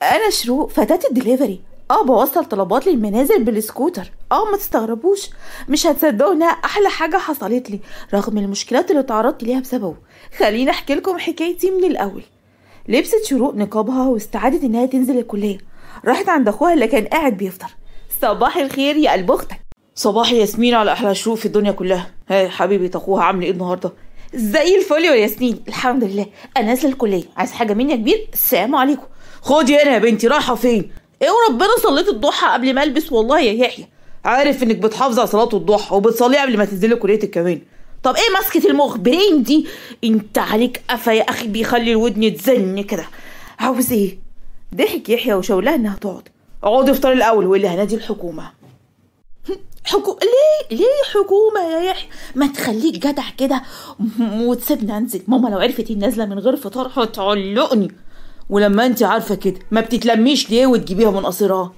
انا شروق فتاة الدليفري. بوصل طلبات للمنازل بالسكوتر. ما تستغربوش، مش هتصدقوا انها احلى حاجه حصلت لي رغم المشكلات اللي تعرضت ليها بسببه. خليني احكي لكم حكايتي من الاول. لبست شروق نقابها واستعدت انها تنزل الكليه. راحت عند اخوها اللي كان قاعد بيفطر. صباح الخير يا قلب اختك. صباح ياسمين على احلى شروق في الدنيا كلها. هاي حبيبه اخوها عامله ايه النهارده؟ زي الفل يا ياسمين، الحمد لله. انا نازله الكليه، عايز حاجه مني يا كبير؟ السلام عليكم. خدي هنا يا بنتي، رايحه فين؟ ايه وربنا صليت الضحى قبل ما البس والله يا يحيى. عارف انك بتحافظي على صلاه الضحى وبتصليها قبل ما تنزلي كليتك كمان. طب ايه ماسكه المخبرين دي؟ انت عليك قفا يا اخي بيخلي الودن تزن كده. عاوز ايه؟ ضحك يحيى وشاور لها انها تقعد. اقعدي افطري الاول واللي هنادي الحكومه. ليه حكومه يا يحيى؟ ما تخليك جدع كده وتسيبني انزل. ماما لو عرفت اني نازله من غير فطار هتعلقني. ولما انت عارفه كده ما بتتلميش ليه وتجيبيها من قصرها؟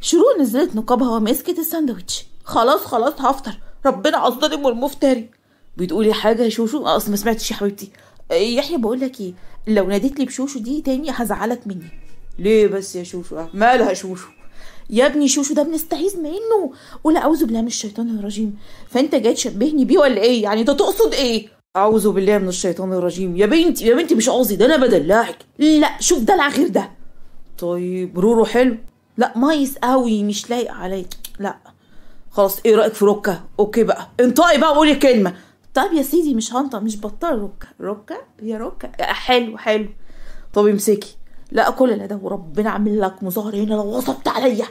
شروق نزلت نقابها ومسكت الساندوتش. خلاص هفطر، ربنا الظالم والمفتري. بتقولي حاجه يا شوشو؟ اصل ما سمعتش يا حبيبتي. يحيى بقول لك ايه، لو ناديت لي بشوشو دي تاني هزعلك مني. ليه بس يا شوشو؟ مالها شوشو؟ يا ابني شوشو ده بنستعيذ منه، قول اعوذ بالله من الشيطان الرجيم. فانت جاي تشبهني بيه ولا ايه؟ يعني انت تقصد ايه؟ اعوذ بالله من الشيطان الرجيم. يا بنتي مش قصدي ده، انا بدلعك. لا شوف دلع غير ده. طيب رورو حلو؟ لا مايس قوي مش لايق عليك. لا خلاص. ايه رايك في ركه؟ اوكي بقى انطقي بقى وقولي كلمه. طب يا سيدي مش هنطق، مش بطل ركه يا ركه. حلو. طب امسكي. لا كل ده وربنا عامل لك مظاهر هنا لو وصبت عليا.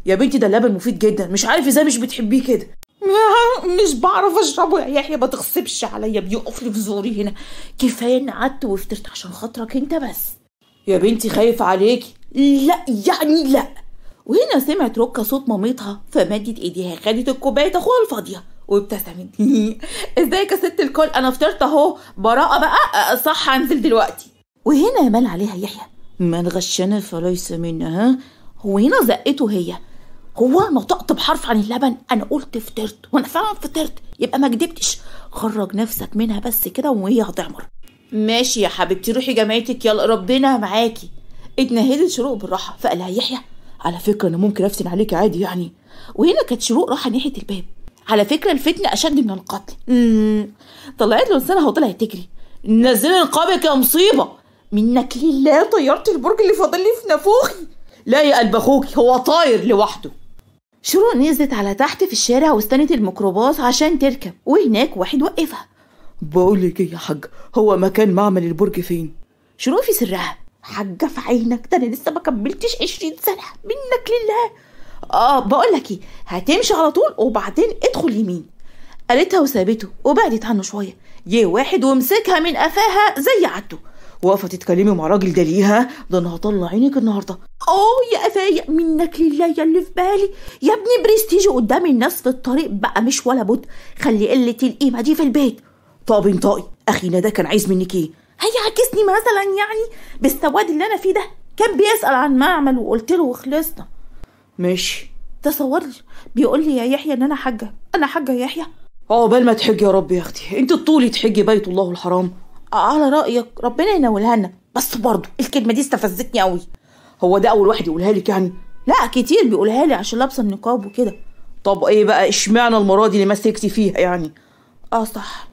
يا بنتي ده اللبن مفيد جدا، مش عارف ازاي مش بتحبيه كده. مش بعرف اشربه يا يحيى، ما تغصبش عليا، بيقف لي في زوري هنا. كفايه اني قعدت وفطرت عشان خاطرك انت بس. يا بنتي خايف عليكي. لا يعني لا. وهنا سمعت ركه صوت مامتها فمدت ايديها خدت الكوبايه اخوها الفاضيه وابتسمت. ازيك يا ست الكل، انا فطرت اهو. براءه بقى، صح هنزل دلوقتي. وهنا مال عليها يحيى. من غشنا فليس منا. ها وهنا زقته هي. هو نطقت بحرف عن اللبن؟ انا قلت فطرت وانا فعلا فطرت، يبقى ما كدبتش. خرج نفسك منها بس كده وهي هتعمر. ماشي يا حبيبتي روحي جامعتك يلا ربنا معاكي. اتنهدت شروق بالراحه فقالها يحيى على فكره انا ممكن افتن عليكي عادي يعني. وهنا كانت شروق رايحه ناحيه الباب. على فكره الفتنه اشد من القتل. طلعت له لسانها وطلعت تجري. نزلي نقابك يا مصيبه. منك لله طيرت البرج اللي فاضل لي في نافوخي. لا يا قلب اخوكي هو طاير لوحده. شروق نزلت على تحت في الشارع واستنت الميكروباص عشان تركب، وهناك واحد وقفها. بقولك ايه يا حاج، هو مكان معمل البرج فين؟ شروق في سرها. حاجه في عينك، ده انا لسه ما كملتش 20 سنه منك لله. بقولك ايه، هتمشي على طول وبعدين ادخل يمين. قالتها وسابته وبعدت عنه شويه. جه واحد ومسكها من قفاها زي عادته. واقفه تتكلمي مع راجل ده ليها؟ ده انا هطلع عينك النهارده. يا قفايا منك لله يا اللي في بالي. يا ابني برستيجي قدام الناس في الطريق بقى مش ولا بد. خلي قله القيمه دي في البيت. طب انطقي، اخينا ده كان عايز منك ايه؟ هيعكسني مثلا يعني بالسواد اللي انا فيه ده؟ كان بيسأل عن معمل وقلت له وخلصنا. ماشي. تصور بيقول لي يا يحيى ان انا حاجه يا يحيى. عقبال ما تحجي يا رب يا اختي، انت طولي تحجي بيت الله الحرام. على رأيك ربنا ينولها لنا، بس برضه الكلمة دي استفزتني قوي. هو ده أول واحد يقولها لك يعني؟ لا كتير بيقولها لي عشان لابسة النقاب وكده. طب ايه بقى اشمعنى المرة دي اللي مسكتي فيها يعني؟ صح،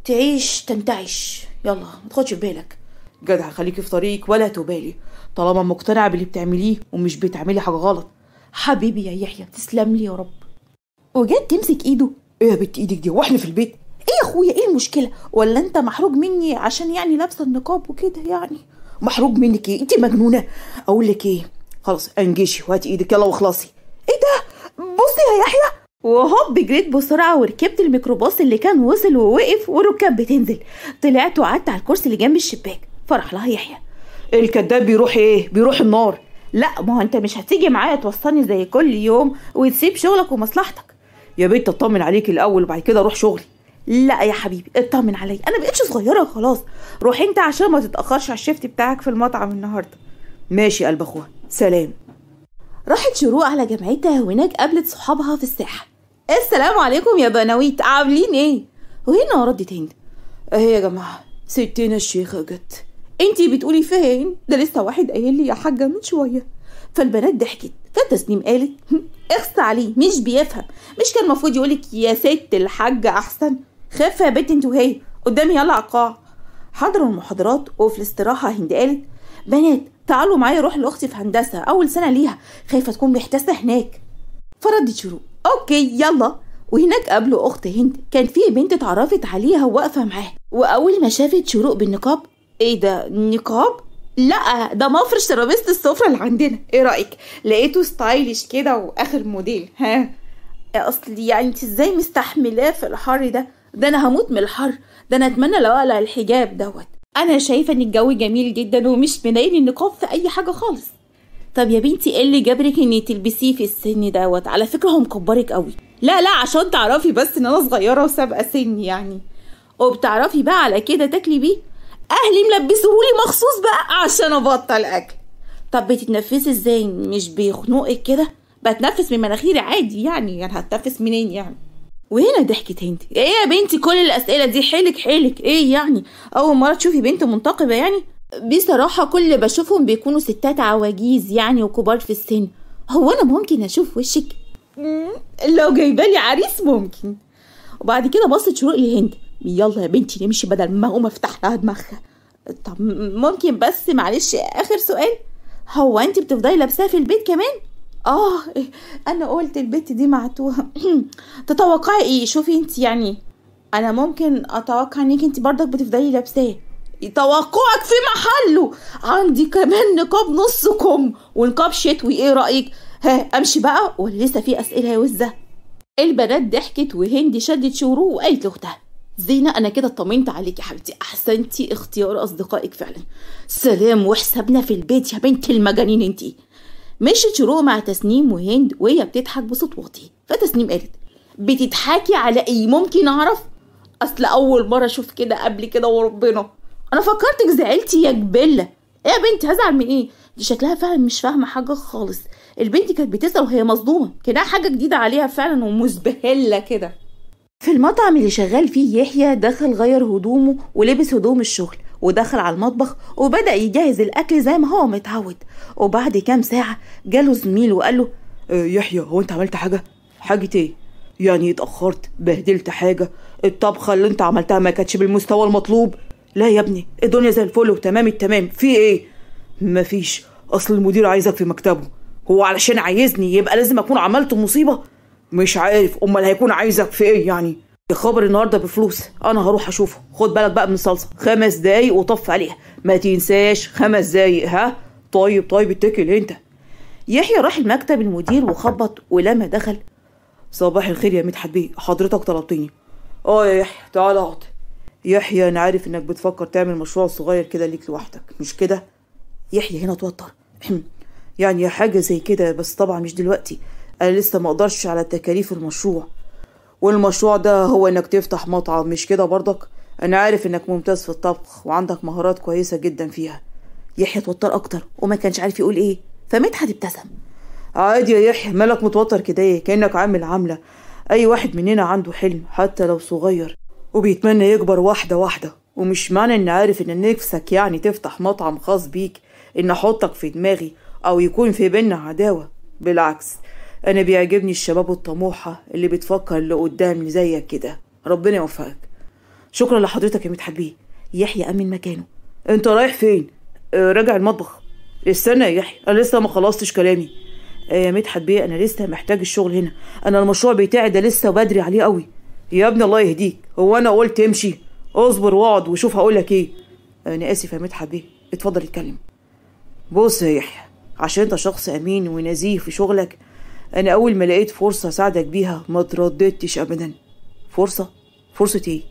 تعيش تنتعش. يلا ما تاخدش في بالك. جدع خليكي في طريقك ولا تبالي، طالما مقتنعة باللي بتعمليه ومش بتعملي حاجة غلط. حبيبي يا يحيى تسلم لي يا رب. وجت تمسك ايده. ايه يا بنت ايدك دي واحنا في البيت؟ ايه يا اخويا ايه المشكله؟ ولا انت محروج مني عشان يعني لابسه النقاب وكده يعني؟ محروج منك ايه؟ انت مجنونه. اقول لك ايه، خلاص انجشي وهاتي ايدك يلا واخلصي. ايه ده؟ بصي يا يحيى. وهوب جريت بسرعه وركبت الميكروباص اللي كان وصل ووقف والركاب بتنزل. طلعت وقعدت على الكرسي اللي جنب الشباك. فرح لها يحيى. الكداب بيروح ايه؟ بيروح النار. لا ما هو انت مش هتيجي معايا توصلني زي كل يوم وتسيب شغلك ومصلحتك. يا بنت اطمن عليك الاول وبعد كده اروح شغلي. لا يا حبيبي اطمن عليا، انا بقيتش صغيره خلاص. روح انت عشان ما تتاخرش على الشيفت بتاعك في المطعم النهارده. ماشي قلب اخوها، سلام. راحت شروق على جامعتها وهناك قابلت صحابها في الساحه. السلام عليكم يا بنويت، عاملين ايه؟ وهنا ردت هند. اهي يا جماعه ستنا الشيخه جت. انتي بتقولي فين؟ ده لسه واحد قايل لي يا حاجة من شوية. فالبنات ضحكت، فتسنيم قالت اخص عليه مش بيفهم، مش كان المفروض يقولك يا ست الحاجة احسن؟ خف يا بنت انت وهي قدامي يلا على القاع. حضروا المحاضرات وفي الاستراحة هند قالت بنات تعالوا معايا اروح لاختي في هندسة اول سنة ليها، خايفة تكون محتاسة هناك. فردت شروق اوكي يلا. وهناك قابلوا اخت هند، كان في بنت اتعرفت عليها وواقفة معاها، واول ما شافت شروق بالنقاب ايه ده نقاب؟ لا ده مفرش ترابيزة السفرة اللي عندنا، ايه رأيك؟ لقيته ستايلش كده واخر موديل. ها اصل يعني انت ازاي مستحملاه في الحر ده؟ ده انا هموت من الحر، ده انا اتمنى لو اقلع الحجاب دوت. انا شايفه ان الجو جميل جدا ومش مضايقني النقاب في اي حاجه خالص. طب يا بنتي ايه اللي جبرك ان تلبسيه في السن دوت؟ على فكره هو مكبرك قوي. لا عشان تعرفي بس ان انا صغيره وسابقه سني يعني. وبتعرفي بقى على كده تاكلي بيه؟ اهلي ملبسهولي مخصوص بقى عشان ابطل اكل. طب بتتنفسي ازاي؟ مش بيخنقك كده؟ بتنفس من مناخيري عادي يعني هتنفس منين يعني؟ وهنا ضحكت هند ايه يا بنتي كل الاسئله دي؟ حيلك ايه يعني؟ اول مره تشوفي بنت منتقبه يعني؟ بصراحه كل اللي بشوفهم بيكونوا ستات عواجيز يعني وكبار في السن. هو انا ممكن اشوف وشك؟ لو جايبالي عريس ممكن. وبعد كده بصت شروق لهند يلا يا بنتي نمشي بدل ما اقوم افتح لها دماغها. طب ممكن بس معلش اخر سؤال، هو انت بتفضلي لابساها في البيت كمان؟ انا قلت البت دي معتوهه. تتوقعي ايه؟ شوفي انت يعني انا ممكن اتوقع انك انت برضك بتفضلي لابساه. توقعك في محله. عندي كمان نقاب نص كم ونقاب شتوي، ايه رايك؟ ها امشي بقى ولا لسه في اسئله يا وزه؟ البنات ضحكت وهند شدت شروق وقالت لاختها زينة انا كده اطمنت عليك يا حبيبتي، احسنتي اختيار اصدقائك فعلا. سلام وحسابنا في البيت يا بنت المجانين انتي. مشيت شروق مع تسنيم وهند وهي بتضحك بصوت واطي. فتسنيم قالت بتضحكي على ايه؟ ممكن اعرف؟ اصل اول مره اشوف كده قبل كده وربنا. انا فكرتك زعلتي يا جبله. ايه يا بنت هزعل من ايه؟ دي شكلها فعلا مش فاهمه حاجه خالص. البنت كانت بتسال وهي مصدومه كده، حاجه جديده عليها فعلا ومزبهله كده. في المطعم اللي شغال فيه يحيى دخل غير هدومه ولبس هدوم الشغل ودخل على المطبخ وبدأ يجهز الأكل زي ما هو متعود. وبعد كام ساعة جاله زميله وقال له يحيى هو انت عملت حاجة؟ حاجة ايه؟ يعني اتأخرت؟ بهدلت حاجة؟ الطبخة اللي انت عملتها ما كانتش بالمستوى المطلوب؟ لا يا ابني الدنيا زي الفل وتمام التمام. في ايه؟ مفيش، اصل المدير عايزك في مكتبه. هو علشان عايزني يبقى لازم اكون عملت مصيبة؟ مش عارف امال هيكون عايزك في ايه يعني؟ الخبر النهارده بفلوس، انا هروح اشوفه. خد بالك بقى من الصلصه، 5 دقايق وطف عليها ما تنساش 5 دقايق. ها طيب اتكل انت. يحيى راح المكتب المدير وخبط، ولما دخل صباح الخير يا مدحت بيه، حضرتك طلبتني. يا يحيى تعال اقعد. يحيى انا عارف انك بتفكر تعمل مشروع صغير كده ليك لوحدك مش كده؟ يحيى هنا اتوتر. يعني حاجه زي كده بس طبعا مش دلوقتي، انا لسه ما اقدرش على تكاليف المشروع. والمشروع ده هو انك تفتح مطعم مش كده برضك؟ انا عارف انك ممتاز في الطبخ وعندك مهارات كويسة جدا فيها. يحيى اتوتر اكتر وما كانش عارف يقول ايه، فمدحت ابتسم. عادي يا يحيى مالك متوتر كده ايه؟ كأنك عامل عاملة. اي واحد مننا عنده حلم حتى لو صغير وبيتمنى يكبر واحدة واحدة، ومش معنى ان عارف ان نفسك يعني تفتح مطعم خاص بيك ان احطك في دماغي او يكون في بينا عداوة. بالعكس انا بيعجبني الشباب الطموحة اللي بتفكر لقدام زيك كده. ربنا يوفقك. شكرا لحضرتك يا مدحت بيه. يحيى امن مكانه. انت رايح فين؟ راجع المطبخ. استنى يا يحيى انا لسه ما خلصتش كلامي. يا مدحت بيه انا لسه محتاج الشغل هنا، انا المشروع بتاعي ده لسه بدري عليه قوي. يا ابني الله يهديك، هو انا قلت امشي؟ اصبر واقعد وشوف هقولك ايه. انا اسف يا مدحت بيه، اتفضل اتكلم. بص يا يحيى، عشان انت شخص امين ونزيه في شغلك، انا اول ما لقيت فرصة اساعدك بيها ما ترددتش ابدا. فرصة ايه؟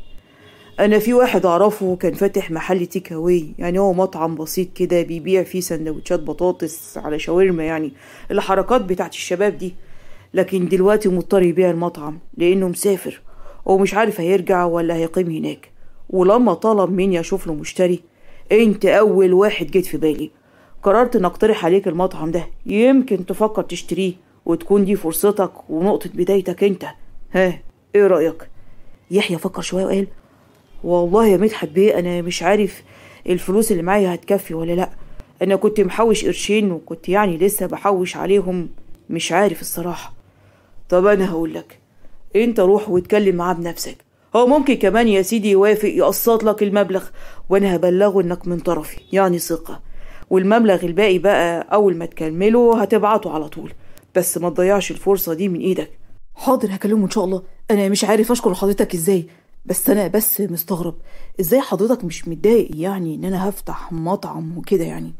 انا في واحد اعرفه كان فاتح محل تيك اواي، يعني هو مطعم بسيط كده بيبيع فيه سندوتشات بطاطس على شاورما، يعني الحركات بتاعت الشباب دي. لكن دلوقتي مضطر يبيع المطعم لانه مسافر ومش عارف هيرجع ولا هيقيم هناك. ولما طلب مني اشوف له مشتري انت اول واحد جيت في بالي. قررت ان اقترح عليك المطعم ده، يمكن تفكر تشتريه وتكون دي فرصتك ونقطة بدايتك انت. ها ايه رأيك؟ يحيى فكر شوية وقال والله يا مدحت بيه انا مش عارف الفلوس اللي معايا هتكفي ولا لا. انا كنت محوش قرشين وكنت يعني لسه بحوش عليهم، مش عارف الصراحة. طب انا هقولك، انت روح واتكلم معاه بنفسك، هو ممكن كمان يا سيدي يوافق يقسط لك المبلغ، وانا هبلغه انك من طرفي يعني ثقة، والمبلغ الباقي بقى اول ما تكمله هتبعته على طول، بس ما تضيعش الفرصة دي من ايدك. حاضر هكلمه ان شاء الله. انا مش عارف اشكر حضرتك ازاي، بس انا بس مستغرب ازاي حضرتك مش متضايق يعني ان انا هفتح مطعم وكده يعني.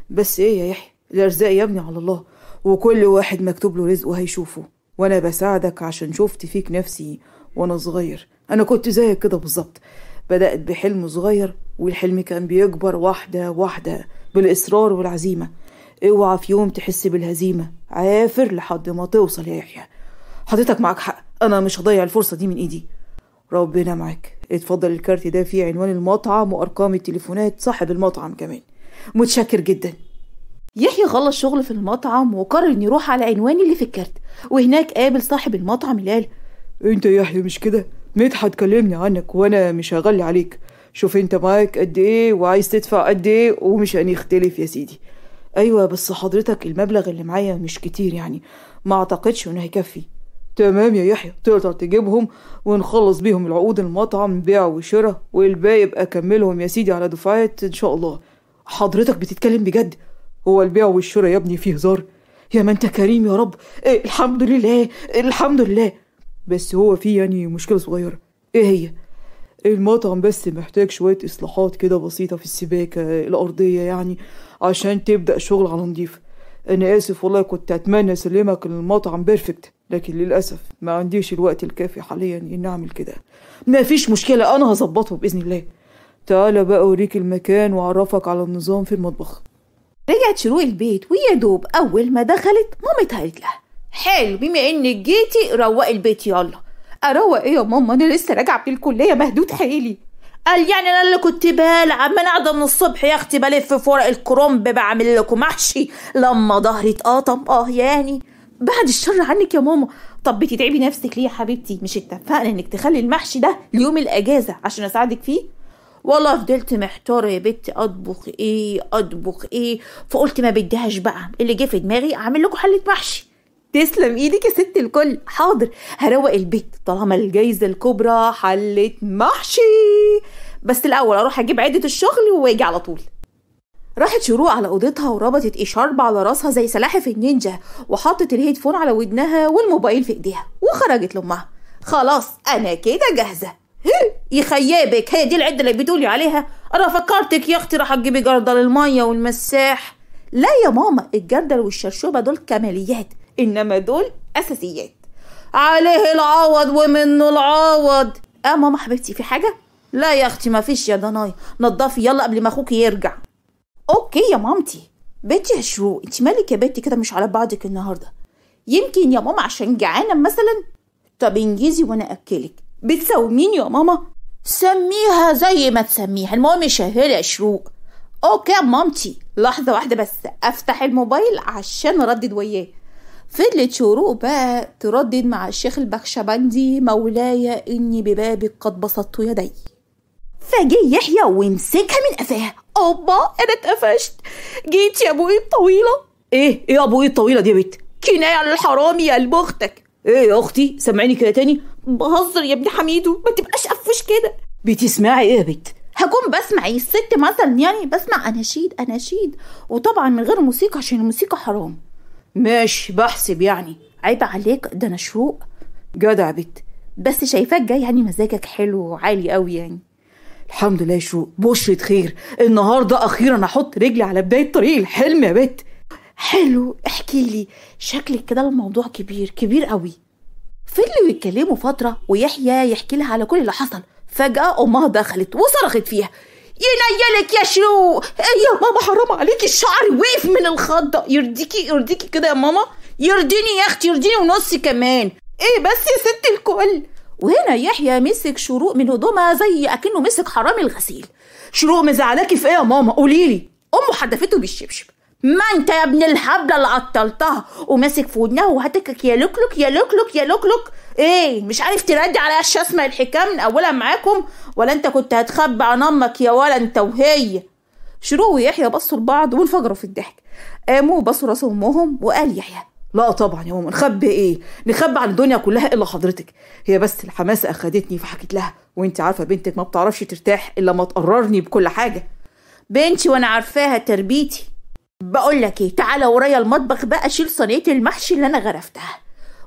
بس ايه يا يحيى، الارزاق يا ابني على الله، وكل واحد مكتوب له رزقه هيشوفه، وانا بساعدك عشان شفت فيك نفسي وانا صغير. انا كنت زيك كده بالظبط، بدأت بحلم صغير والحلم كان بيكبر واحدة واحدة بالاصرار والعزيمة. اوعى في يوم تحس بالهزيمة، عافر لحد ما توصل يا يحيى. حضرتك معك حق، انا مش هضيع الفرصة دي من ايدي. ربنا معاك. اتفضل، الكارت ده فيه عنوان المطعم وارقام التليفونات صاحب المطعم كمان. متشكر جدا. يحيى خلص شغل في المطعم وقرر انه يروح على عنواني اللي في الكارت، وهناك قابل صاحب المطعم اللي قال: انت يا يحيى مش كده؟ مدحت كلمني عنك وانا مش هغلي عليك، شوف انت معاك قد ايه وعايز تدفع قد ايه ومش هنختلف يا سيدي. ايوه بس حضرتك المبلغ اللي معايا مش كتير يعني، ما اعتقدش انه هيكفي. تمام يا يحيى، تقدر تجيبهم ونخلص بيهم العقود المطعم بيع وشراء، والباقي يبقى اكملهم يا سيدي على دفعات ان شاء الله. حضرتك بتتكلم بجد؟ هو البيع والشراء يا ابني فيه هزار؟ يا ما انت كريم يا رب. إيه الحمد لله الحمد لله. بس هو فيه يعني مشكلة صغيرة. ايه هي؟ المطعم بس محتاج شوية اصلاحات كده بسيطة في السباكة الارضية يعني، عشان تبدأ شغل على نضيف. انا اسف والله، كنت اتمنى اسلمك المطعم بيرفكت، لكن للأسف ما عنديش الوقت الكافي حاليا ان اعمل كده. ما فيش مشكلة، انا هظبطه بإذن الله. تعالى بقى اوريك المكان واعرفك على النظام في المطبخ. رجعت شروق البيت، ويا دوب اول ما دخلت مامتها قالت لها: حلو، بما انك جيتي روقي البيت. يلا. اروق ايه يا ماما؟ انا لسه راجعه من الكليه مهدود حيلي. قال: يعني انا اللي كنت بلعب؟ ما انا قاعده من الصبح يا اختي بلف في ورق الكرنب بعمل لكم محشي لما ظهري اتقطم. يعني بعد الشر عنك يا ماما. طب بتتعبي نفسك ليه يا حبيبتي؟ مش اتفقنا انك تخلي المحشي ده ليوم الاجازه عشان اساعدك فيه؟ والله فضلت محتاره يا بنتي، اطبخ ايه، فقلت ما بديهاش بقى، اللي جه في دماغي اعمل لكم حله محشي. تسلم ايدك يا ست الكل. حاضر هروق البيت طالما الجايزه الكبرى حله محشي، بس الاول اروح اجيب عده الشغل واجي على طول. راحت شروق على اوضتها وربطت اشارب على راسها زي سلاحف النينجا، وحطت الهيدفون على ودنها والموبايل في ايديها، وخرجت لامها. خلاص انا كده جاهزه. يخيبك، هي دي العده اللي بتقولي عليها؟ انا فكرتك يا اختي راح تجيبي جردل الميه والمساح. لا يا ماما، الجردل والشرشوبه دول كماليات، انما دول اساسيات. عليه العوض ومنه العوض. ماما حبيبتي في حاجه؟ لا يا اختي ما فيش يا ضناي، نضفي يلا قبل ما اخوكي يرجع. اوكي يا مامتي. بنتي يا شروق، انت مالك يا بنتي كده مش على بعضك النهارده؟ يمكن يا ماما عشان جعانه مثلا. طب انجزي وانا اكلك. بتساومين يا ماما؟ سميها زي ما تسميها، المهم شهرة يا شروق. اوكي يا مامتي. لحظه واحده بس افتح الموبايل عشان اردد وياه. فضلت شروق بقى تردد مع الشيخ البخشبندي: مولاي اني ببابك قد بسطت يدي. فجه يحيى ومسكها من قفاها. اوبا انا اتقفشت. جيت يا ابو ايد طويله. ايه يا ابو ايد طويله دي يا بنت؟ كنايه على الحرامي يا قلب اختك. ايه يا اختي؟ سمعيني كده تاني. بهزر يا ابن حميدو، ما تبقاش قفوش كده. بتسمعي ايه يا بنت؟ هكون بسمع ايه الست مثلا يعني؟ بسمع اناشيد، وطبعا من غير موسيقى عشان الموسيقى حرام. ماشي بحسب يعني. عيب عليك، ده انا شروق. جدع بنت. بس شايفاك جاي يعني مزاجك حلو وعالي قوي يعني. الحمد لله يا شروق، بشرة خير، النهارده اخيرا احط رجلي على بدايه طريق الحلم يا بنت. حلو، احكي لي. شكلك كده الموضوع كبير قوي. فضلوا يتكلموا فتره ويحيى يحكي لها على كل اللي حصل. فجاه امها دخلت وصرخت فيها: ينيلك يا شروق، ايه يا ماما حرام عليكي، الشعر وقف من الخضه. يرضيكي كده يا ماما؟ يرضيني يا اختي، يرضيني ونص كمان. ايه بس يا ست الكل. وهنا يحيى مسك شروق من هدومها زي اكنه مسك حرامي الغسيل. شروق مزعلاكي في ايه يا ماما؟ قوليلي. امه حدفته بالشبشب. ما انت يا ابن الحبله اللي عطلتها، وماسك في ودنها وهتكك يا لوكلوك يا لوكلوك يا لوكلوك. ايه مش عارف تردي على اسمع الحكايه من اولها معاكم، ولا انت كنت هتخبي عن امك يا ولا انت وهي؟ شروق ويحيى بصوا لبعض وانفجروا في الضحك. قاموا بصوا راس امهم وقال يحيى: لا طبعا يا ماما، نخبي ايه؟ نخبي عن الدنيا كلها الا حضرتك. هي بس الحماسه اخدتني فحكيت لها، وانت عارفه بنتك ما بتعرفش ترتاح الا ما تقررني بكل حاجه. بنتي وانا عارفاها تربيتي. بقول لك ايه، تعالى ورايا المطبخ بقى، شيل صينيه المحشي اللي انا غرفتها،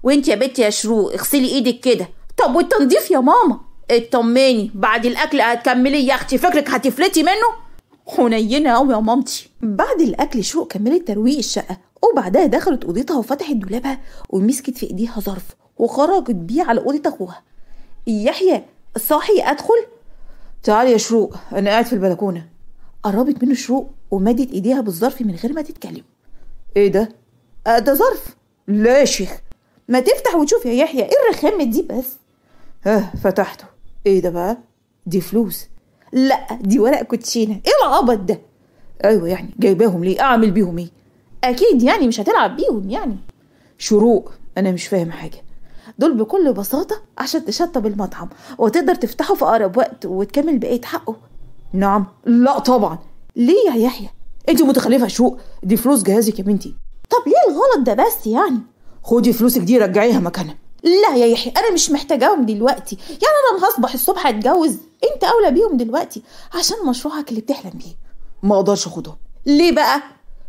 وانت يا بنتي يا شروق اغسلي ايدك كده. طب والتنظيف يا ماما؟ اطمني بعد الاكل هتكملي يا اختي، فكرك هتفلتي منه؟ حنينه قوي يا مامتي. بعد الاكل شروق كملت ترويق الشقه، وبعدها دخلت اوضتها وفتحت دولابها ومسكت في ايديها ظرف وخرجت بيه على اوضه اخوها. يحيى صاحي ادخل؟ تعالي يا شروق انا قاعد في البلكونه. قربت منه شروق ومدت ايديها بالظرف من غير ما تتكلم. ايه ده؟ ده ظرف. لا يا شيخ. ما تفتح وتشوف يا يحيى، ايه الرخامه دي بس؟ فتحته. ايه ده بقى؟ دي فلوس. لا دي ورق كوتشينه. ايه العبط ده؟ ايوه يعني جايباهم ليه؟ اعمل بيهم ايه؟ اكيد يعني مش هتلعب بيهم يعني. شروق انا مش فاهم حاجه. دول بكل بساطه عشان تشطب المطعم وتقدر تفتحه في اقرب وقت وتكمل بقيه حقه. نعم. لا طبعا. ليه يا يحيى؟ انت متخلفه يا شروق، دي فلوس جهازك يا بنتي. طب ليه الغلط ده بس يعني؟ خدي فلوسك دي رجعيها مكانها. لا يا يحيى انا مش محتاجاهم دلوقتي، يعني انا هصبح الصبح اتجوز، انت اولى بيهم دلوقتي عشان مشروعك اللي بتحلم بيه. ما اقدرش اخدهم. ليه بقى؟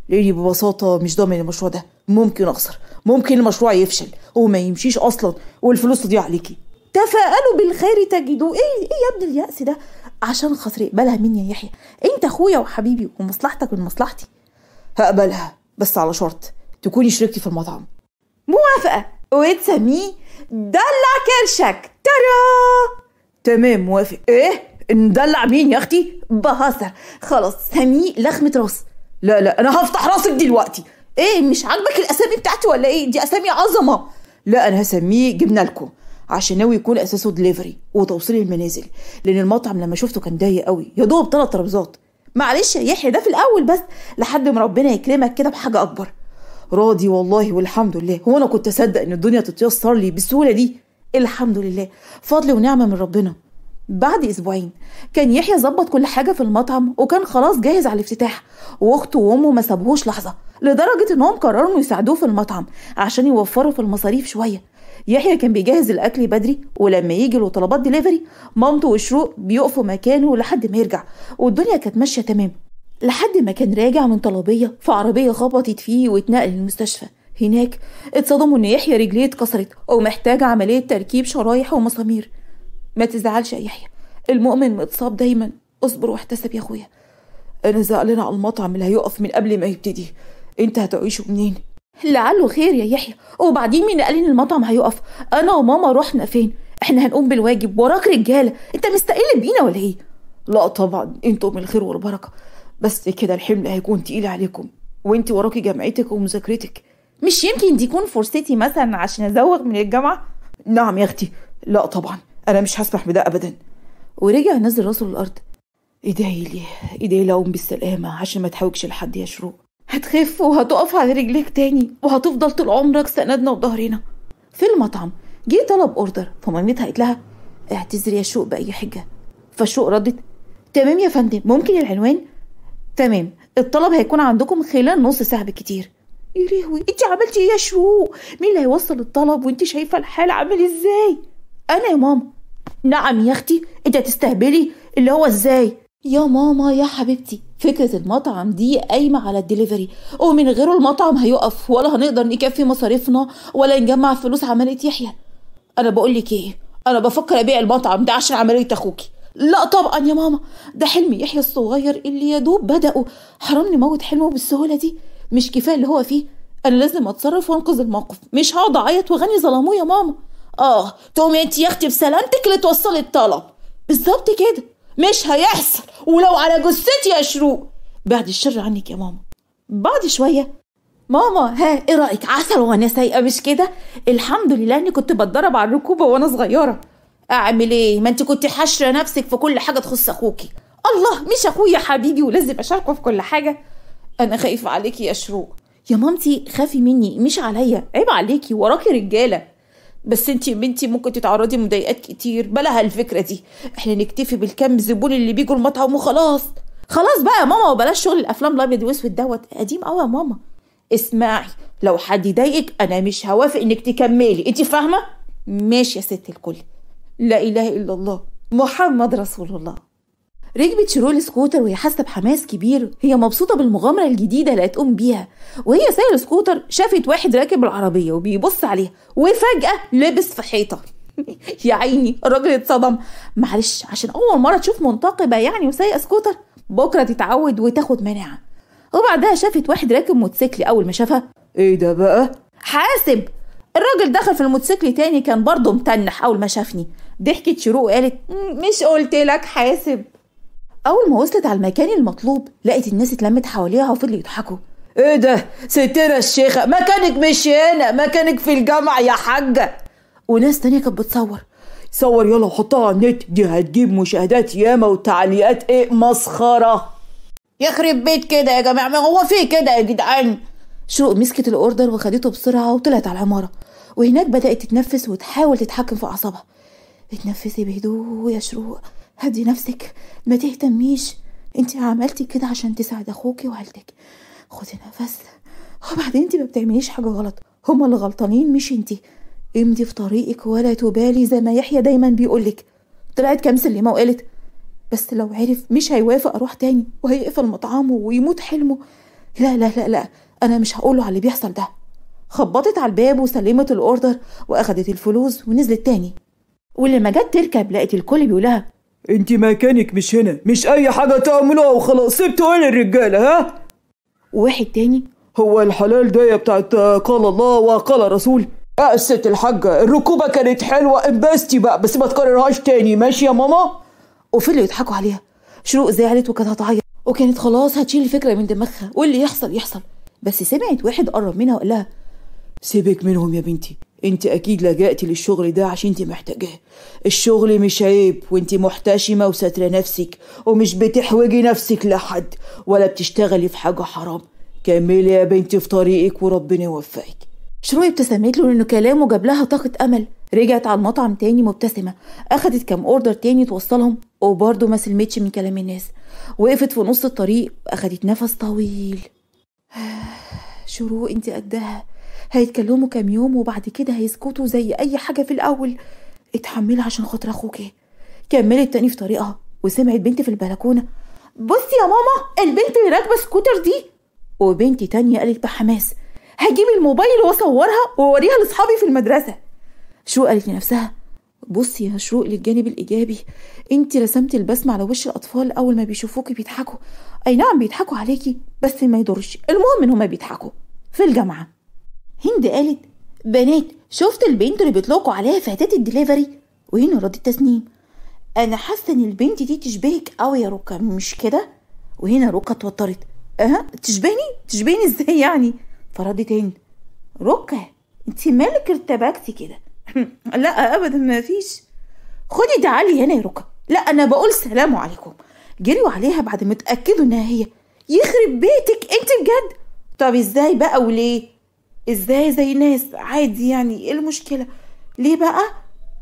لاني ببساطه مش ضامن المشروع ده، ممكن اخسر، ممكن المشروع يفشل وما يمشيش اصلا والفلوس تضيع عليكي. تفاءلوا بالخير تجدوه. ايه يا ابن اليأس ده؟ عشان خاطري اقبلها مني يا يحيى، انت اخويا وحبيبي ومصلحتك من مصلحتي. هقبلها بس على شرط تكوني شريكتي في المطعم. موافقه، وتسميه دلع كرشك. ترى تمام موافق. ايه ندلع مين يا اختي؟ بهزر. خلاص سميه لخمه راس. لا انا هفتح راسك دلوقتي. ايه مش عاجبك الاسامي بتاعتي ولا ايه؟ دي اسامي عظمه. لا انا هسميه جبنا لكم، عشان ناوي يكون اساسه دليفري وتوصيل المنازل، لان المطعم لما شفته كان ضيق قوي، يا دوب 3 ترابيزات. معلش يا يحيى ده في الاول بس، لحد ما ربنا يكرمك كده بحاجه اكبر. راضي والله والحمد لله. هو انا كنت اصدق ان الدنيا تتيسر لي بالسهوله دي؟ الحمد لله، فضل ونعمه من ربنا. بعد اسبوعين كان يحيى ظبط كل حاجه في المطعم وكان خلاص جاهز على الافتتاح، واخته وامه ما سابوهوش لحظه، لدرجه انهم قرروا يساعدوه في المطعم عشان يوفروا في المصاريف شويه. يحيى كان بيجهز الاكل بدري، ولما يجي له طلبات دليفري مامته وشروق بيقفوا مكانه لحد ما يرجع، والدنيا كانت ماشيه تمام لحد ما كان راجع من طلبيه في عربيه خبطت فيه واتنقل للمستشفى. هناك اتصدموا ان يحيى رجليه اتكسرت ومحتاج عمليه تركيب شرايح ومسامير. ما تزعلش يا يحيى، المؤمن متصاب دايما، اصبر واحتسب يا اخويا. انا زعلانه على المطعم اللي هيقف من قبل ما يبتدي. انت هتعيشه منين؟ لعله خير يا يحيى، وبعدين مين قال ان المطعم هيقف؟ انا وماما رحنا فين؟ احنا هنقوم بالواجب، وراك رجاله، انت مستقل بينا ولا ايه؟ لا طبعا انتوا من الخير والبركه، بس كده الحمل هيكون تقيل عليكم، وانت وراكي جامعتك ومذاكرتك. مش يمكن دي تكون فرصتي مثلا عشان ازوغ من الجامعه؟ نعم يا اختي. لا طبعا انا مش هسمح بده ابدا. ورجع نزل راسه للارض. ادعي لي اقوم بالسلامه عشان ما تحاوجش لحد يا شروق. هتخف وهتقف على رجليك تاني وهتفضل طول عمرك سندنا وظهرنا. في المطعم جه طلب اوردر، فمامتها قالت لها اعتذري يا شروق باي حجه. فشروق ردت تمام يا فندم، ممكن العنوان؟ تمام، الطلب هيكون عندكم خلال نص ساعه بالكتير. يا لهوي انت عملتي ايه يا شروق؟ مين اللي هيوصل الطلب وانت شايفه الحال عامل ازاي؟ انا يا ماما. نعم يا اختي، انت هتستهبلي؟ اللي هو ازاي يا ماما يا حبيبتي؟ فكره المطعم دي قايمه على الدليفري، ومن غيره المطعم هيقف ولا هنقدر نكفي مصاريفنا ولا نجمع فلوس عمليه يحيى. انا بقول لك ايه، انا بفكر ابيع المطعم ده عشان عمليه اخوكي. لا طبعا يا ماما، ده حلم يحيى الصغير اللي يا دوب بدأه، حرام نموت حلمه بالسهوله دي؟ مش كفايه اللي هو فيه؟ انا لازم اتصرف وانقذ الموقف، مش هقعد اعيط واغني ظلموه يا ماما. تقومي انت يا اختي بسلامتك اللي توصلي الطلب. بالظبط كده، مش هيحصل ولو على جثتي يا شروق. بعد الشر عنك يا ماما. بعد شويه ماما ايه رايك؟ عسل وانا سايقه مش كده؟ الحمد لله اني كنت بتدرب على الركوبه وانا صغيره. اعمل ايه؟ ما انت كنت حاشره نفسك في كل حاجه تخص اخوكي. الله، مش اخويا حبيبي ولازم اشاركه في كل حاجه؟ انا خايفه عليكي يا شروق. يا مامتي خافي مني مش عليا، عيب عليكي، وراكي رجاله. بس انتي يا بنتي ممكن تتعرضي لمضايقات كتير، بلاها الفكرة دي. احنا نكتفي بالكم زبون اللي بيجوا المطعم وخلاص. خلاص بقى يا ماما، وبلاش شغل الافلام الابيض واسود دوت، قديم قوي يا ماما. اسمعي، لو حد يضايقك انا مش هوافق انك تكملي، انتي فاهمة؟ ماشي يا ست الكل. لا اله الا الله محمد رسول الله. ركبت شروق السكوتر وهي حاسه بحماس كبير، هي مبسوطه بالمغامره الجديده اللي هتقوم بيها. وهي سايقه السكوتر شافت واحد راكب العربيه وبيبص عليها، وفجاه لبس في حيطه. يا عيني الراجل اتصدم. معلش، عشان اول مره تشوف منتقبه يعني وسايقه سكوتر، بكره تتعود وتاخد مناعه. وبعدها شافت واحد راكب موتوسيكل، اول ما شافها ايه ده بقى؟ حاسب. الراجل دخل في الموتوسيكل تاني، كان برضه متنح. اول ما شافني ضحكت شروق وقالت مش قلت لك حاسب. اول ما وصلت على المكان المطلوب لقيت الناس اتلمت حواليها وفضلوا يضحكوا. ايه ده ستنا الشيخة، مكانك مش هنا، مكانك في الجامعة يا حاجة. وناس تانية كانت بتصور. صور يلا وحطها على النت، دي هتجيب مشاهدات ياما وتعليقات ايه مسخرة. يخرب بيت كده يا جماعة، ما هو في كده يا جدعان. شروق مسكت الاوردر وخدته بسرعة وطلعت على العمارة، وهناك بدأت تتنفس وتحاول تتحكم في أعصابها. اتنفسي بهدوء يا شروق، هدي نفسك، ما تهتميش. انت عملتي كده عشان تساعد اخوكي وعيلتك. خدي نفس، وبعدين انت ما بتعمليش حاجة غلط، هما اللي غلطانين مش انت. امضي في طريقك ولا تبالي زي ما يحيى دايما بيقولك. طلعت كام سلمة وقالت بس لو عرف مش هيوافق اروح تاني، وهيقفل مطعمه ويموت حلمه. لا لا لا لا، انا مش هقوله على اللي بيحصل ده. خبطت على الباب وسلمت الاوردر واخدت الفلوس ونزلت تاني. واللي ما جت تركب لقيت الكل بيقولها انت مكانك مش هنا، مش اي حاجة تعملوها وخلاص، سبتوا ايه للرجالة ها؟ وواحد تاني هو الحلال ده بتاعت قال الله وقال رسول. الست الحاجة الركوبة كانت حلوة، انبستي بقى، بس ما تكررهاش تاني، ماشي يا ماما؟ وفضلوا يضحكوا عليها. شروق زعلت وكانت هتعيط، وكانت خلاص هتشيل الفكرة من دماغها، واللي يحصل يحصل. بس سمعت واحد قرب منها وقال لها سيبك منهم يا بنتي، انت اكيد لجأتي للشغل ده عشان انت محتاجاه. الشغل مش عيب، وانت محتشمة وسترة نفسك ومش بتحوجي نفسك لحد ولا بتشتغلي في حاجة حرام. كملي يا بنتي في طريقك وربنا يوفقك. شروق ابتسمت له لانه كلامه جاب لها طاقة امل. رجعت على المطعم تاني مبتسمة، اخدت كام اوردر تاني توصلهم، وبرضه ما سلمتش من كلام الناس. وقفت في نص الطريق واخدت نفس طويل. شروق انت قدها، هيتكلموا كام يوم وبعد كده هيسكتوا زي اي حاجة في الاول. اتحملي عشان خاطر اخوكي. كملت تاني في طريقها وسمعت بنت في البلكونة بصي يا ماما، البنت اللي راكبة سكوتر دي. وبنت تانية قالت بحماس هجيب الموبايل واصورها واوريها لاصحابي في المدرسة. شروق قالت لنفسها بصي يا شروق للجانب الايجابي، انت رسمتي البسمة على وش الاطفال اول ما بيشوفوكي بيضحكوا. اي نعم بيضحكوا عليكي بس ما يضرش، المهم ان هما بيضحكوا. في الجامعة هند قالت بنات شفت البنت اللي بيطلقوا عليها فتاة الدليفري؟ وهنا ردت تسنيم انا حاسه ان البنت دي تشبهك قوي يا ركا، مش كده؟ وهنا ركا اتوترت تشبهني ازاي يعني؟ فردت هند ركا انت مالك ارتبكتي كده؟ لا ابدا ما فيش. خدي تعالي هنا يا ركا. لا انا بقول سلام عليكم. جريوا عليها بعد ما اتاكدوا انها هي. يخرب بيتك انت بجد؟ طب ازاي بقى وليه؟ ازاي زي ناس عادي يعني، ايه المشكله؟ ليه بقى؟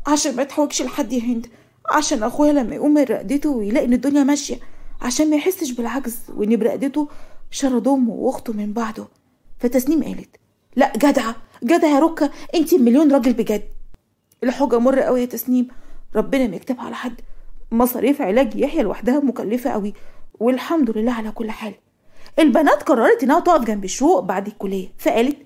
عشان ما تحوجش لحد يا هند، عشان اخويا لما يقوم من رقدته ويلاقي ان الدنيا ماشيه، عشان ما يحسش بالعجز وان برقدته شرد امه واخته من بعده. فتسنيم قالت لا جدعه يا ركا، انت مليون راجل بجد. الحوجه مر قوي يا تسنيم، ربنا ما يكتبها على حد. مصاريف علاج يحيى لوحدها مكلفه قوي، والحمد لله على كل حال. البنات قررت انها تقف جنب شروق بعد الكليه، فقالت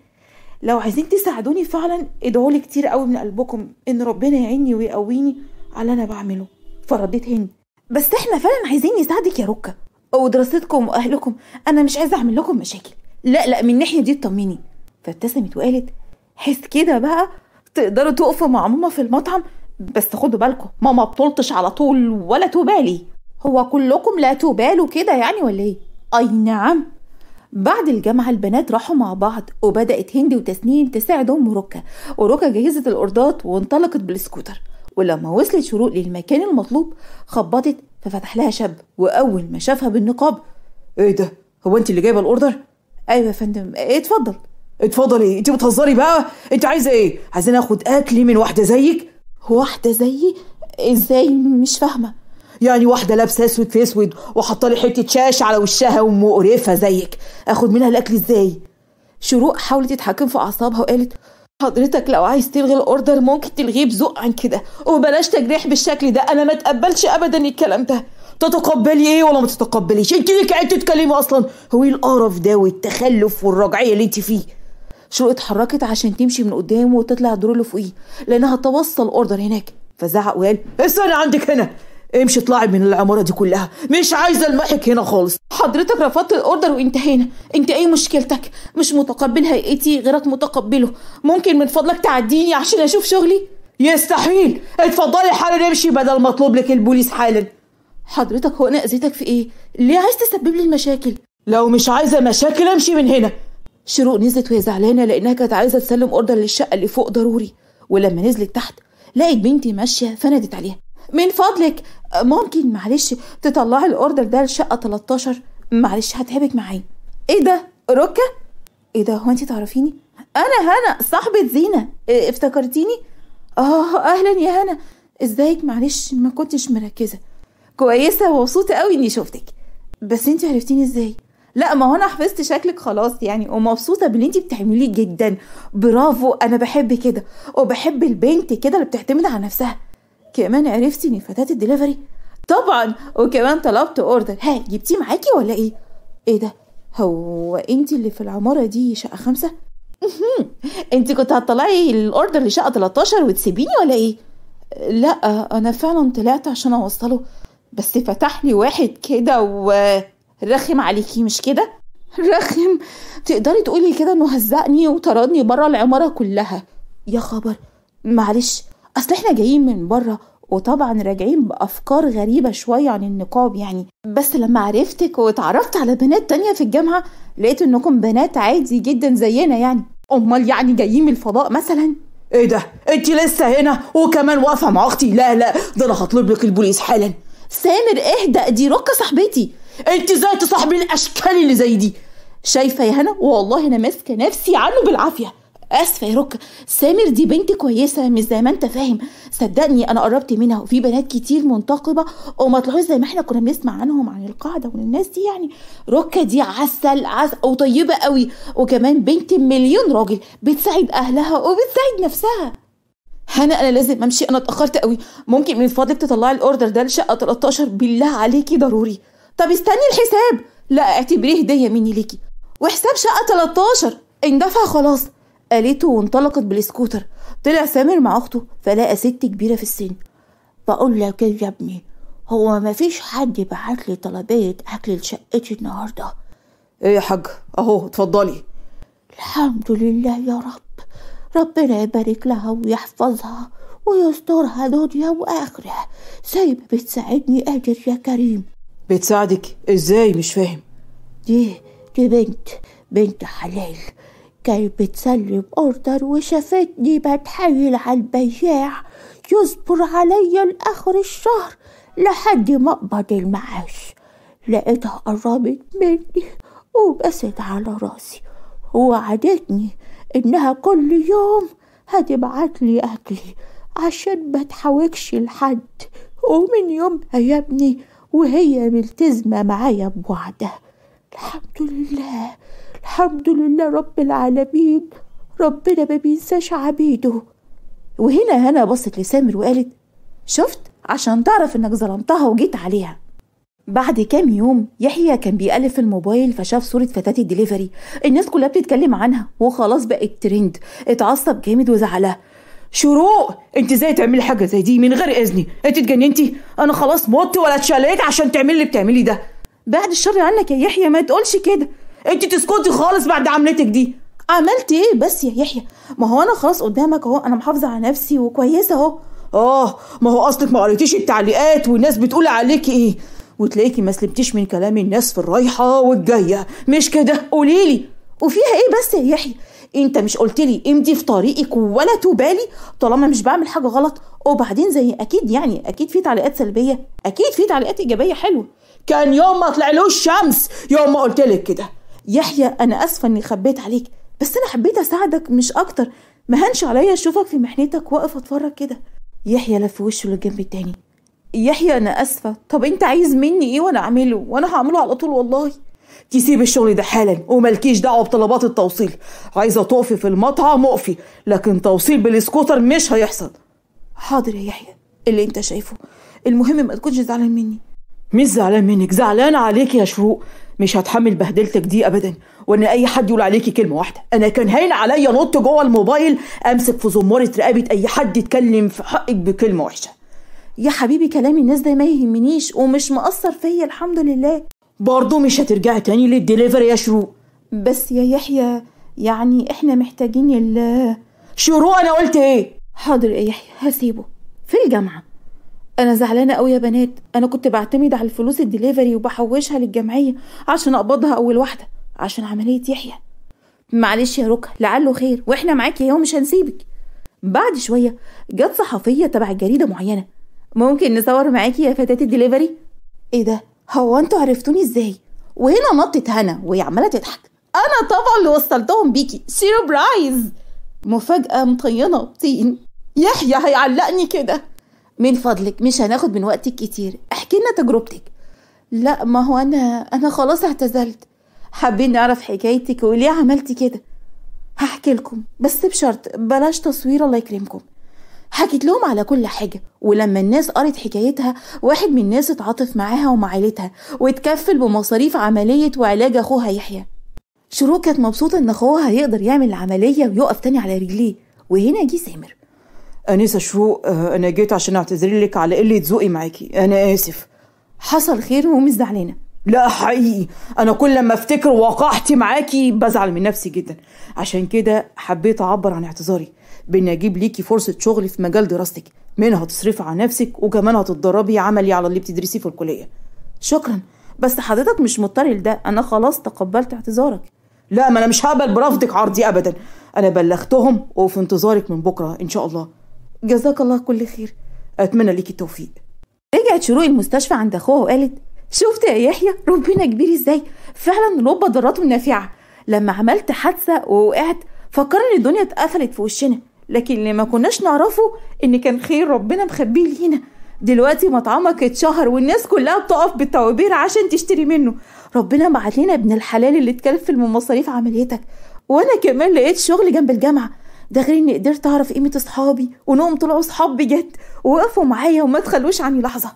لو عايزين تساعدوني فعلا ادعوا لي كتير قوي من قلبكم ان ربنا يعيني ويقويني على اللي انا بعمله. فردت هند بس احنا فعلا عايزين نساعدك يا ركا، ودراستكم واهلكم، انا مش عايزه اعمل لكم مشاكل. لا من الناحيه دي اطمني. فابتسمت وقالت حس كده بقى تقدروا تقفوا مع ماما في المطعم، بس خدوا بالكم ماما بتلطش على طول ولا تبالي. هو كلكم لا تبالوا كده يعني ولا ايه؟ اي نعم. بعد الجامعة البنات راحوا مع بعض، وبدأت هند وتسنيم تساعد أم ركا، وركا جهزت الأوردرات وانطلقت بالسكوتر. ولما وصلت شروق للمكان المطلوب خبطت، ففتح لها شاب، وأول ما شافها بالنقاب ايه ده؟ هو انت اللي جايبه الأوردر؟ أيوة يا فندم اتفضل. اتفضلي، انت بتهزري بقى؟ انت عايزه ايه؟ عايزين اخد اكلي من واحده زيك؟ واحدة زيي؟ ازاي؟ مش فاهمة. يعني واحده لابسه اسود في اسود وحاطه حته شاش على وشها ومقرفه زيك، اخد منها الاكل ازاي؟ شروق حاولت تتحكم في اعصابها وقالت حضرتك لو عايز تلغي الاوردر ممكن تلغيه بذوق عن كده، وبلاش تجريح بالشكل ده، انا ما اتقبلش ابدا الكلام ده. تتقبلي ايه ولا ما تتقبليش؟ انت ليك عيب تتكلمي اصلا؟ هو ايه القرف ده والتخلف والرجعيه اللي انت فيه؟ شروق اتحركت عشان تمشي من قدامه وتطلع الدور اللي فوقيه لانها توصل اوردر هناك، فزعق وقال استني عندك هنا، امشي اطلعي من العماره دي كلها، مش عايزه المحك هنا خالص. حضرتك رفضت الاوردر وانتهينا، انت ايه مشكلتك؟ مش متقبل هيئتي غيرك متقبله، ممكن من فضلك تعديني عشان اشوف شغلي؟ يستحيل، اتفضلي حالا امشي بدل ما اطلب لك البوليس حالا. حضرتك هو انا اذيتك في ايه؟ ليه عايز تسبب لي المشاكل؟ لو مش عايزه مشاكل امشي من هنا. شروق نزلت وهي زعلانه لانها كانت عايزه تسلم اوردر للشقه اللي فوق ضروري، ولما نزلت تحت لقيت بنتي ماشيه فنادت عليها من فضلك ممكن معلش تطلعي الاوردر ده لشقه 13؟ معلش هتعبك معايا. ايه ده ركة؟ ايه ده هو انت تعرفيني؟ انا هنا صاحبة زينة، افتكرتيني؟ اهلا يا هنا، ازيك؟ معلش ما كنتش مركزة. كويسة ومبسوطة قوي اني شفتك، بس انت عرفتيني ازاي؟ لا ما هو انا حفظت شكلك خلاص يعني، ومبسوطة باللي انت بتعمليه جدا، برافو، انا بحب كده وبحب البنت كده اللي بتعتمد على نفسها. كمان عرفتي اني فتاة الدليفري؟ طبعا، وكمان طلبت اوردر. ها جبتيه معاكي ولا ايه؟ ايه ده هو انت اللي في العمارة دي شقة 5؟ انت كنت هتطلعي الاوردر لشقة 13 وتسيبيني ولا ايه؟ لا انا فعلا طلعت عشان اوصله، بس فتح لي واحد كده ورخم عليكي مش كده؟ رخم؟ تقدري تقولي كده انه هزقني وطردني بره العمارة كلها. يا خبر، معلش اصل احنا جايين من بره وطبعا راجعين بافكار غريبة شوية عن النقاب يعني، بس لما عرفتك واتعرفت على بنات تانية في الجامعة لقيت انكم بنات عادي جدا زينا يعني. امال يعني جايين من الفضاء مثلا؟ ايه ده انت لسه هنا وكمان واقفه مع اختي؟ لا لا، ده انا هطلب لك البوليس حالا. سامر اهدأ، دي ركة صاحبتي. انت ازاي تصاحبي الاشكال اللي زي دي؟ شايفه يا هنا والله انا ماسكه نفسي عنه بالعافيه. اسفه يا ركة، سامر دي بنت كويسه مش زي ما انت فاهم، صدقني انا قربت منها وفي بنات كتير منتقبه وما طلعوش زي ما احنا كنا بنسمع عنهم عن القاعده والناس دي يعني. ركة دي عسل وطيبه قوي، وكمان بنت مليون راجل، بتساعد اهلها وبتساعد نفسها. هنا انا لازم امشي، انا اتاخرت قوي، ممكن من فضلك تطلعي الاوردر ده لشقه 13 بالله عليكي ضروري. طب استني الحساب. لا اعتبريه هديه مني ليكي، وحساب شقه 13 اندفع خلاص، قالته وانطلقت بالسكوتر. طلع سامر مع اخته فلقى ست كبيره في السن. بقول لك ايه يا ابني، هو ما فيش حد بعت لي طلبيه اكل لشقتي النهارده؟ ايه يا حاج اهو اتفضلي. الحمد لله يا رب، ربنا يبارك لها ويحفظها ويسترها دنيا واخره، زي ما بتساعدني قادر يا كريم. بتساعدك ازاي؟ مش فاهم. دي بنت حلال، كانت بتسلم اوردر وشافتني بتحايل على البياع يصبر عليا لاخر الشهر لحد ما اقبض المعاش. لقيتها قربت مني وبست على راسي ووعدتني انها كل يوم هتبعتلي اكلي عشان ما تحوكش لحد، ومن يومها يا ابني وهي ملتزمة معايا بوعدها. الحمد لله رب العالمين، ربنا ما بينساش عبيده. وهنا هنا بصت لسامر وقالت شفت عشان تعرف انك ظلمتها وجيت عليها. بعد كام يوم يحيى كان بيقلب في الموبايل فشاف صورة فتاة الدليفري، الناس كلها بتتكلم عنها وخلاص بقت ترند، اتعصب جامد وزعلها. شروق انت ازاي تعملي حاجه زي دي من غير اذني؟ انت اتجننتي؟ انا خلاص مت ولا اتشليت عشان تعملي اللي بتعملي ده. بعد الشر عنك يا يحيى، ما تقولش كده. انت تسكتي خالص بعد عملتك دي. عملت ايه بس يا يحيى؟ ما هو انا خلاص قدامك اهو، انا محافظه على نفسي وكويسه اهو. ما هو اصلك ما قريتيش التعليقات والناس بتقول عليكي ايه، وتلاقيكي ما سلمتيش من كلام الناس في الرايحه والجايه، مش كده؟ قوليلي وفيها ايه بس يا يحيى؟ انت مش قلتلي امضي في طريقك ولا تبالي طالما مش بعمل حاجه غلط؟ وبعدين زي اكيد في تعليقات سلبيه، اكيد في تعليقات ايجابيه حلوه. كان يوم ما طلعلوش شمس يوم ما قلتلك كده. يحيى انا اسفه اني خبيت عليك، بس انا حبيت اساعدك مش اكتر، ما هنش عليا اشوفك في محنتك واقف اتفرج كده. يحيى لف وشه للجنب التاني. يحيى انا اسفه، طب انت عايز مني ايه وانا اعمله؟ وانا هعمله على طول والله. تسيب الشغل ده حالا وملكيش دعوه بطلبات التوصيل. عايزه تقفي في المطعم اقفي، لكن توصيل بالسكوتر مش هيحصل. حاضر يا يحيى، اللي انت شايفه، المهم ما تكونش زعلان مني. مش زعلان منك، زعلان عليكي يا شروق. مش هتحمل بهدلتك دي ابدا، وان اي حد يقول عليكي كلمه واحده. انا كان هين عليا نط جوه الموبايل امسك في زماره رقبه اي حد يتكلم في حقك بكلمه وحشه. يا حبيبي كلام الناس ده ما يهمنيش ومش مأثر فيا الحمد لله. برضه مش هترجعي تاني للدليفري يا شروق. بس يا يحيى يعني احنا محتاجين شروق انا قلت ايه؟ حاضر يا يحيى هسيبه في الجامعه. انا زعلانه قوي يا بنات، انا كنت بعتمد على الفلوس الدليفري وبحوشها للجمعيه عشان اقبضها اول واحده عشان عمليه يحيى. معلش يا ركا لعله خير، واحنا معاكي يا مش هنسيبك. بعد شويه جت صحفيه تبع جريده معينه. ممكن نصور معاكي يا فتاه الدليفري؟ ايه ده، هو انتوا عرفتوني ازاي؟ وهنا نطت هنا وهي عماله تضحك. انا طبعا اللي وصلتهم بيكي، سيربرايز، مفاجاه مطينه طين. يحيى هيعلقني كده. من فضلك مش هناخد من وقتك كتير، احكي لنا تجربتك. لا ما هو انا خلاص اعتزلت. حابين نعرف حكايتك وليه عملتي كده. هحكي لكم بس بشرط بلاش تصوير الله يكرمكم. حكيت لهم على كل حاجة، ولما الناس قرت حكايتها واحد من الناس اتعاطف معاها ومع عيلتها واتكفل بمصاريف عملية وعلاج اخوها يحيى. شروق كانت مبسوطة ان اخوها هيقدر يعمل العملية ويقف تاني على رجليه. وهنا جه سامر. أنسة شروق، أنا جيت عشان أعتذر لك على قلة ذوقي معاكي، أنا آسف. حصل خير ومش زعلانة. لا حقيقي أنا كل لما أفتكر وقعتي معاكي بزعل من نفسي جدا، عشان كده حبيت أعبر عن اعتذاري بإني أجيب ليكي فرصة شغل في مجال دراستك، منها تصرفي على نفسك وكمان هتتدربي عملي على اللي بتدرسيه في الكلية. شكرا، بس حضرتك مش مضطر لده، أنا خلاص تقبلت اعتذارك. لا ما أنا مش هقبل برفضك عرضي أبدا، أنا بلغتهم وفي انتظارك من بكرة إن شاء الله. جزاك الله كل خير، أتمنى ليكي التوفيق. رجعت شروق المستشفى عند أخوها وقالت شفت يا يحيى ربنا كبير ازاي، فعلا رب ضراته نافعة. لما عملت حادثة ووقعت فكرنا ان الدنيا اتقفلت في وشنا، لكن اللي ما كناش نعرفه ان كان خير ربنا مخبيه لينا. دلوقتي مطعمك اتشهر والناس كلها بتقف بالطوابير عشان تشتري منه. ربنا بعت لنا ابن الحلال اللي اتكلفل من مصاريف عمليتك، وانا كمان لقيت شغل جنب الجامعة. ده غير اني قدرت اعرف قيمة اصحابي وانهم طلعوا صحاب بجد ووقفوا معايا وما تخلوش عني لحظة.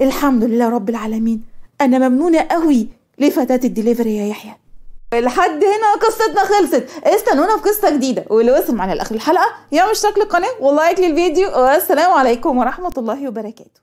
الحمد لله رب العالمين. انا ممنونة قوي لفتاة الدليفري يا يحيى. لحد هنا قصتنا خلصت، استنونا في قصة جديدة، واللي وصل معنا لاخر الحلقة يعمل اشتراك للقناة ولايك للفيديو، والسلام عليكم ورحمة الله وبركاته.